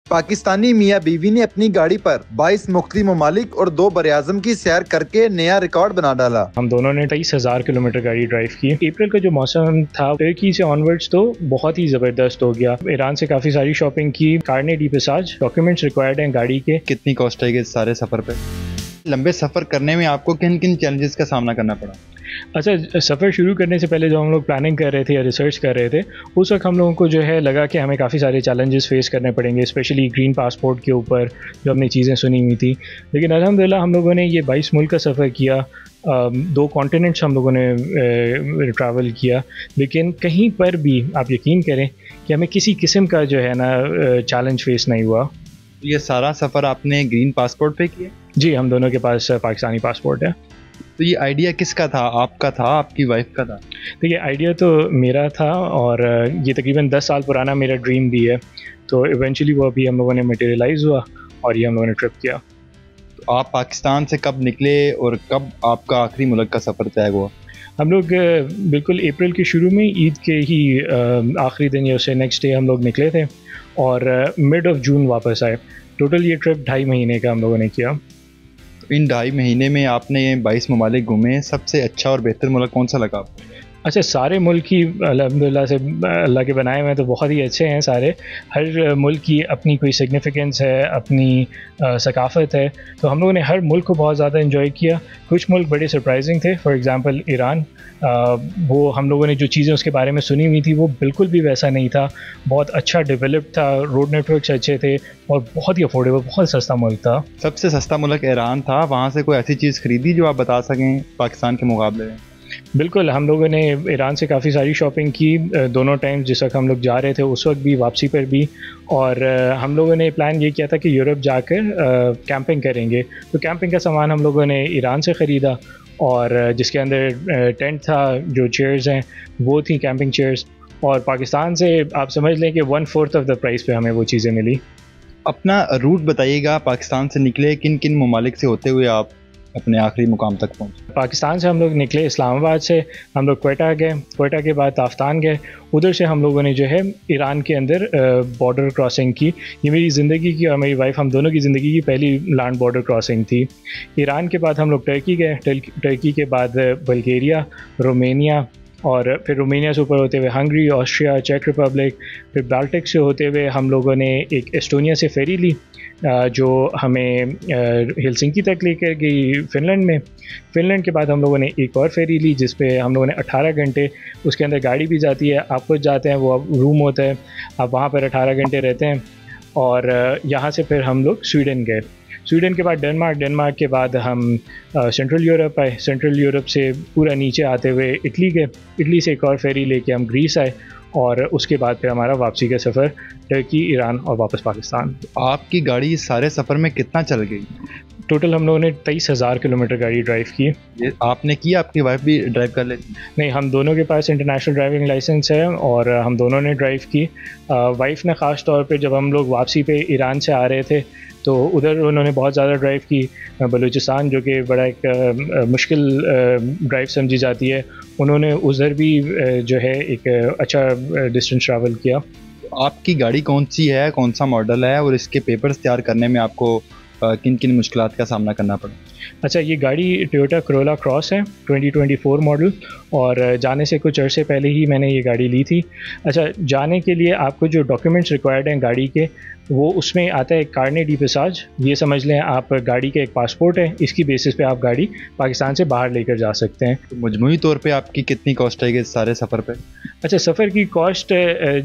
पाकिस्तानी मियाँ बीवी ने अपनी गाड़ी पर 22 मुख्तलिफ ममालिक और 2 बरआज़म की सैर करके नया रिकॉर्ड बना डाला। हम दोनों ने 23,000 किलोमीटर गाड़ी ड्राइव की। अप्रैल का जो मौसम था टर्की से ऑनवर्ड्स तो बहुत ही ज़बरदस्त हो गया। ईरान से काफ़ी सारी शॉपिंग की, कारने डी पैसाज, डॉक्यूमेंट्स रिक्वायर्ड हैं गाड़ी के। कितनी कॉस्ट है इस सारे सफ़र पे? लंबे सफ़र करने में आपको किन किन चैलेंजेस का सामना करना पड़ा? अच्छा, सफ़र शुरू करने से पहले जो हम लोग प्लानिंग कर रहे थे या रिसर्च कर रहे थे, उस वक्त हम लोगों को जो है लगा कि हमें काफ़ी सारे चैलेंजेस फेस करने पड़ेंगे, स्पेशली ग्रीन पासपोर्ट के ऊपर जो हमने चीज़ें सुनी हुई थी। लेकिन अल्हम्दुलिल्लाह हम लोगों ने ये 22 मुल्क का सफ़र किया, 2 कॉन्टिनेंट्स हम लोगों ने ट्रैवल किया, लेकिन कहीं पर भी आप यकीन करें कि हमें किसी किस्म का जो है ना चैलेंज फेस नहीं हुआ। ये सारा सफ़र आपने ग्रीन पासपोर्ट पे किया? जी, हम दोनों के पास पाकिस्तानी पासपोर्ट है। तो ये आइडिया किसका था? आपका था, आपकी वाइफ का था? देखिए, आइडिया तो मेरा था और ये तकरीबन 10 साल पुराना मेरा ड्रीम भी है, तो इवेंचुअली वो अभी हम लोगों ने मटेरियलाइज़ हुआ और ये हम लोगों ने ट्रिप किया। तो आप पाकिस्तान से कब निकले और कब आपका आखिरी मुल्क का सफ़र तय हुआ? हम लोग बिल्कुल अप्रैल के शुरू में ईद के ही आखिरी दिन या उससे नेक्स्ट डे हम लोग निकले थे और मिड ऑफ जून वापस आए। टोटल ये ट्रिप 2.5 महीने का हम लोगों ने किया। इन 2.5 महीने में आपने 22 ममालिक घूमे, सबसे अच्छा और बेहतर मुल्क कौन सा लगा आपको? अच्छा, सारे मुल्क ही अल्हम्दुलिल्लाह से अल्लाह के बनाए हुए हैं तो बहुत ही अच्छे हैं सारे। हर मुल्क की अपनी कोई सिग्निफिकेंस है, अपनी सकाफ़त है, तो हम लोगों ने हर मुल्क को बहुत ज़्यादा एंजॉय किया। कुछ मुल्क बड़े सरप्राइजिंग थे, फॉर एग्ज़ाम्पल ईरान, वो हम लोगों ने जो चीज़ें उसके बारे में सुनी हुई थी वो बिल्कुल भी वैसा नहीं था। बहुत अच्छा डेवलप्ड था, रोड नेटवर्क्स अच्छे थे और बहुत ही अफोर्डेबल, बहुत सस्ता मुल्क था। सबसे सस्ता मुल्क ईरान था, वहाँ से कोई ऐसी चीज़ खरीदी जो आप बता सकें पाकिस्तान के मुकाबले में? बिल्कुल, हम लोगों ने ईरान से काफ़ी सारी शॉपिंग की, दोनों टाइम जिस वक्त हम लोग जा रहे थे उस वक्त भी, वापसी पर भी। और हम लोगों ने प्लान ये किया था कि यूरोप जाकर कैंपिंग करेंगे, तो कैंपिंग का सामान हम लोगों ने ईरान से ख़रीदा और जिसके अंदर टेंट था, जो चेयर्स हैं वो थी कैंपिंग चेयर्स, और पाकिस्तान से आप समझ लें कि 1/4 ऑफ द प्राइस पे हमें वो चीज़ें मिली। अपना रूट बताइएगा, पाकिस्तान से निकले किन किन ममालिक से होते हुए आप अपने आखिरी मुकाम तक पहुँचे? पाकिस्तान से हम लोग निकले, इस्लामाबाद से हम लोग क्वेटा गए, क्वेटा के बाद ताफ्तान गए, उधर से हम लोगों ने जो है ईरान के अंदर बॉर्डर क्रॉसिंग की। ये मेरी ज़िंदगी की और मेरी वाइफ, हम दोनों की ज़िंदगी की पहली लैंड बॉर्डर क्रॉसिंग थी। ईरान के बाद हम लोग टर्की गए, टर्की के बाद बल्गेरिया, रोमेनिया, और फिर रोमेनिया से ऊपर होते हुए हंगरी, ऑस्ट्रिया, चेक रिपब्लिक, फिर बाल्टिक से होते हुए हम लोगों ने एक एस्टोनिया से फेरी ली जो हमें हेलसिंकी तक लेकर गई फ़िनलैंड में। फ़िनलैंड के बाद हम लोगों ने एक और फेरी ली जिस पे हम लोगों ने 18 घंटे, उसके अंदर गाड़ी भी जाती है, आप खुद जाते हैं, वो रूम होता है, आप वहाँ पर 18 घंटे रहते हैं। और यहाँ से फिर हम लोग स्वीडन गए, स्वीडन के बाद डेनमार्क के बाद हम सेंट्रल यूरोप आए, सेंट्रल यूरोप से पूरा नीचे आते हुए इटली गए, इटली से एक और फेरी लेके हम ग्रीस आए और उसके बाद फिर हमारा वापसी का सफ़र टर्की, ईरान और वापस पाकिस्तान। आपकी गाड़ी इस सारे सफ़र में कितना चल गई? टोटल हम लोगों ने 23,000 किलोमीटर गाड़ी ड्राइव की। ये आपने की, आपकी वाइफ भी ड्राइव कर लेती? नहीं, हम दोनों के पास इंटरनेशनल ड्राइविंग लाइसेंस है और हम दोनों ने ड्राइव की। वाइफ ने ख़ास तौर पे जब हम लोग वापसी पे ईरान से आ रहे थे तो उधर उन्होंने बहुत ज़्यादा ड्राइव की। बलूचिस्तान जो कि बड़ा एक मुश्किल ड्राइव समझी जाती है, उन्होंने उधर भी जो है एक अच्छा डिस्टेंस ट्रैवल किया। आपकी गाड़ी कौन सी है, कौन सा मॉडल है और इसके पेपर्स तैयार करने में आपको किन किन मुश्किलात का सामना करना पड़ा? अच्छा, ये गाड़ी टोयोटा करोला क्रॉस है, 2024 मॉडल, और जाने से कुछ अरसे पहले ही मैंने ये गाड़ी ली थी। अच्छा, जाने के लिए आपको जो डॉक्यूमेंट्स रिक्वायर्ड हैं गाड़ी के, वो उसमें आता है कारने डी पैसाज, ये समझ लें आप गाड़ी का एक पासपोर्ट है, इसकी बेसिस पे आप गाड़ी पाकिस्तान से बाहर लेकर जा सकते हैं। तो मजमूई तौर पे आपकी कितनी कॉस्ट आएगी इस सारे सफ़र पे? अच्छा, सफ़र की कॉस्ट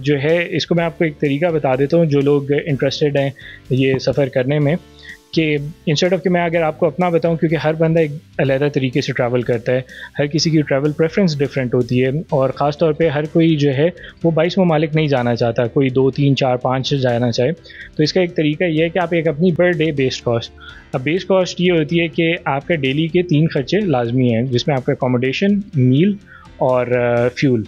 जो है, इसको मैं आपको एक तरीका बता देता हूँ जो लोग इंटरेस्टेड हैं ये सफ़र करने में, कि इंस्टेड ऑफ कि मैं अगर आपको अपना बताऊं, क्योंकि हर बंदा एक अलग तरीके से ट्रैवल करता है, हर किसी की ट्रैवल प्रेफरेंस डिफरेंट होती है और ख़ास तौर पे हर कोई जो है वो 22 ममालिक नहीं जाना चाहता, कोई 2, 3, 4, 5 जाना चाहे। तो इसका एक तरीका ये है कि आप एक अपनी पर डे बेस्ड कॉस्ट, अब बेस्ड कॉस्ट ये होती है कि आपका डेली के 3 खर्चे लाजमी हैं जिसमें आपका अकोमोडेशन, मील और फ्यूल।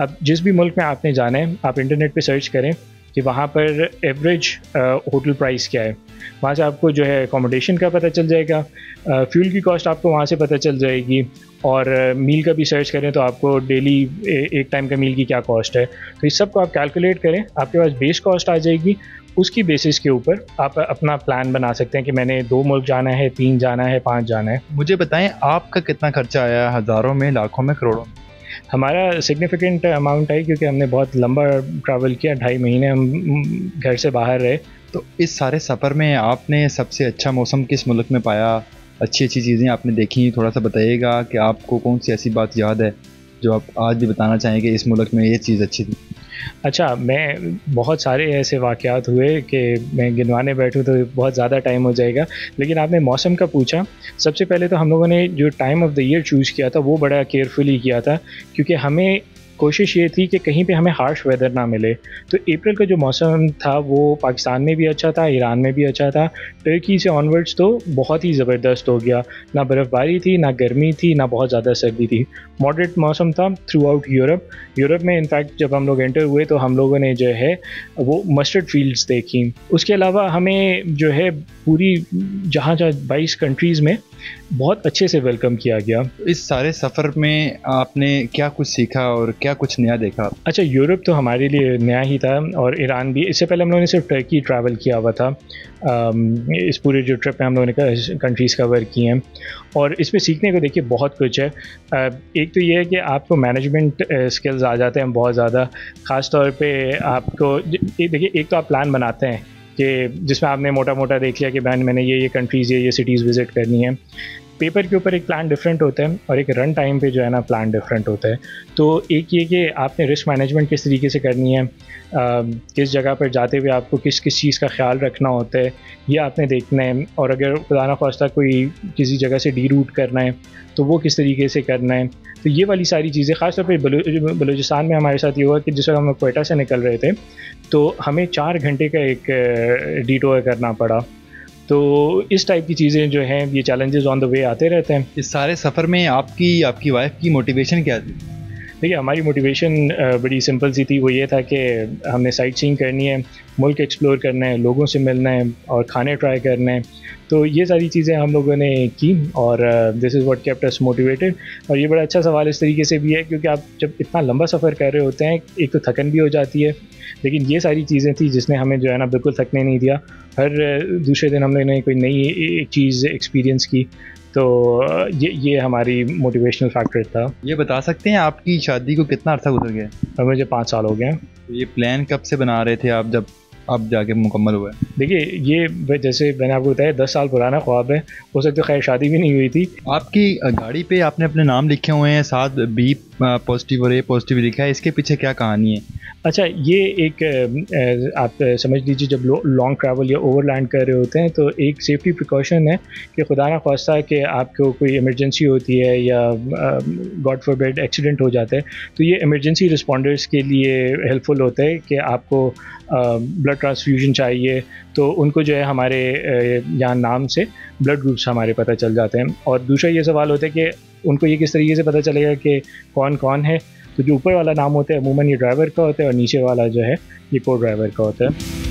अब जिस भी मुल्क में आपने जाना है, आप इंटरनेट पे सर्च करें कि वहाँ पर एवरेज होटल प्राइस क्या है। वहाँ से आपको जो है अकोमोडेशन का पता चल जाएगा, फ्यूल की कॉस्ट आपको वहाँ से पता चल जाएगी, और मील का भी सर्च करें तो आपको डेली एक टाइम का मील की क्या कॉस्ट है। तो इस सब को आप कैलकुलेट करें, आपके पास बेस कॉस्ट आ जाएगी। उसकी बेसिस के ऊपर आप अपना प्लान बना सकते हैं कि मैंने 2 मुल्क जाना है, 3 जाना है, 5 जाना है। मुझे बताएं आपका कितना खर्चा आया, हज़ारों में, लाखों में, करोड़ों में? हमारा सिग्निफिकेंट अमाउंट है क्योंकि हमने बहुत लंबा ट्रैवल किया, 2.5 महीने हम घर से बाहर रहे। तो इस सारे सफ़र में आपने सबसे अच्छा मौसम किस मुल्क में पाया? अच्छी अच्छी चीज़ें आपने देखी, थोड़ा सा बताइएगा कि आपको कौन सी ऐसी बात याद है जो आप आज भी बताना चाहें कि इस मुल्क में ये चीज़ अच्छी थी? अच्छा, मैं बहुत सारे ऐसे वाक़यात हुए कि मैं गिनवाने बैठूँ तो बहुत ज़्यादा टाइम हो जाएगा, लेकिन आपने मौसम का पूछा। सबसे पहले तो हम लोगों ने जो time of the year choose किया था वो बड़ा केयरफुली किया था, क्योंकि हमें कोशिश ये थी कि कहीं पे हमें हार्श वेदर ना मिले। तो अप्रैल का जो मौसम था वो पाकिस्तान में भी अच्छा था, ईरान में भी अच्छा था। टर्की से ऑनवर्ड्स तो बहुत ही ज़बरदस्त हो गया, ना बर्फ़बारी थी, ना गर्मी थी, ना बहुत ज़्यादा सर्दी थी। मॉडरेट मौसम था थ्रू आउट यूरोप। यूरोप में इनफैक्ट जब हम लोग एंटर हुए तो हम लोगों ने जो है वो मस्टर्ड फील्ड्स देखी। उसके अलावा हमें जो है पूरी जहाँ 22 कंट्रीज़ में बहुत अच्छे से वेलकम किया गया। इस सारे सफ़र में आपने क्या कुछ सीखा और क्या कुछ नया देखा? अच्छा, यूरोप तो हमारे लिए नया ही था, और ईरान भी। इससे पहले हम लोगों ने सिर्फ टर्की ट्रैवल किया हुआ था। इस पूरे जो ट्रिप में हम लोगों ने कंट्रीज़ कवर की हैं, और इसमें सीखने को देखिए बहुत कुछ है। एक तो ये है कि आपको मैनेजमेंट स्किल्स आ जाते हैं बहुत ज़्यादा। ख़ास तौर पे आपको देखिए, एक तो आप प्लान बनाते हैं कि जिसमें आपने मोटा मोटा देख लिया कि मैंने ये कंट्रीज़, ये सिटीज़ विज़िट करनी है। पेपर के ऊपर एक प्लान डिफरेंट होता है और एक रन टाइम पे जो है ना प्लान डिफरेंट होता है। तो एक ये कि आपने रिस्क मैनेजमेंट किस तरीके से करनी है, किस जगह पर जाते हुए आपको किस किस चीज़ का ख्याल रखना होता है, ये आपने देखना है। और अगर खुदा ना ख्वास्ता कोई किसी जगह से डी रूट करना है तो वो किस तरीके से करना है। तो ये वाली सारी चीज़ें, ख़ासतौर पर बलूचिस्तान में हमारे साथ ये हुआ कि जिस वक्त हम क्वेटा से निकल रहे थे तो हमें 4 घंटे का एक डिटोर करना पड़ा। तो इस टाइप की चीज़ें जो हैं, ये चैलेंजेस ऑन द वे आते रहते हैं। इस सारे सफ़र में आपकी वाइफ की मोटिवेशन क्या थी? देखिए, हमारी मोटिवेशन बड़ी सिंपल सी थी। वो ये था कि हमने साइट सीइंग करनी है, मुल्क एक्सप्लोर करना है, लोगों से मिलना है और खाने ट्राई करने हैं। तो ये सारी चीज़ें हम लोगों ने की, और this is what kept us motivated. और ये बड़ा अच्छा सवाल इस तरीके से भी है क्योंकि आप जब इतना लंबा सफ़र कर रहे होते हैं, एक तो थकन भी हो जाती है, लेकिन ये सारी चीज़ें थी जिसने हमें जो है ना बिल्कुल थकने नहीं दिया। हर दूसरे दिन हमने कोई नई एक चीज़ एक्सपीरियंस की। तो ये हमारी मोटिवेशनल फैक्टर था। ये बता सकते हैं आपकी शादी को कितना अर्सा गुजर गया? और मुझे 5 साल हो गए हैं। तो ये प्लान कब से बना रहे थे आप, जब अब जाके मुकम्मल हुआ है? देखिए, ये जैसे मैंने आपको बताया 10 साल पुराना ख्वाब है। हो सकता है खैर शादी भी नहीं हुई थी। आपकी गाड़ी पे आपने अपने नाम लिखे हुए हैं, साथ बी पॉजिटिव और ए पॉजिटिव लिखा है, इसके पीछे क्या कहानी है? अच्छा, ये एक आप समझ लीजिए, जब लॉन्ग ट्रैवल या ओवरलैंड कर रहे होते हैं तो एक सेफ्टी प्रिकॉशन है कि खुदा ना ख्वास्ता कि आपको कोई इमरजेंसी होती है या गॉड फॉरबिड एक्सीडेंट हो जाता है, तो ये इमरजेंसी रिस्पॉन्डर्स के लिए हेल्पफुल होता है कि आपको ब्लड ट्रांसफ्यूजन चाहिए तो उनको जो है हमारे यहाँ नाम से ब्लड ग्रुप्स हमारे पता चल जाते हैं। और दूसरा ये सवाल होता है कि उनको ये किस तरीके से पता चलेगा कि कौन कौन है। तो जो ऊपर वाला नाम होता है अमूमन ये ड्राइवर का होता है, और नीचे वाला जो है ये को ड्राइवर का होता है।